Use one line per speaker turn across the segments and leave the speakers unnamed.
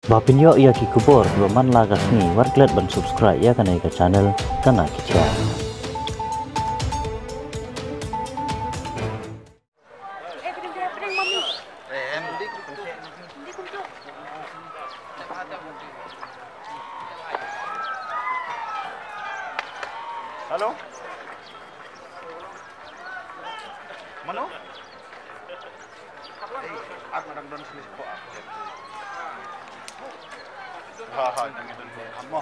Bapinyo ia ki kubor roman lagas ni warklet ban subscribe ya kanai ka channel kana kicha.
Halo? Mano? Aku nak don sini kok. Ha, jangan don. Ammo.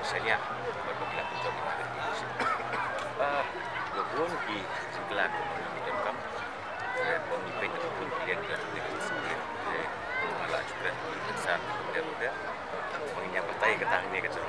Shakliar berbagi penjom di Lajop di Shakliar dan kam pemimpin ataupun pilihan di dalam sendiri Lajop dan besar dan muda mengingat partai ketahuan dia kecuali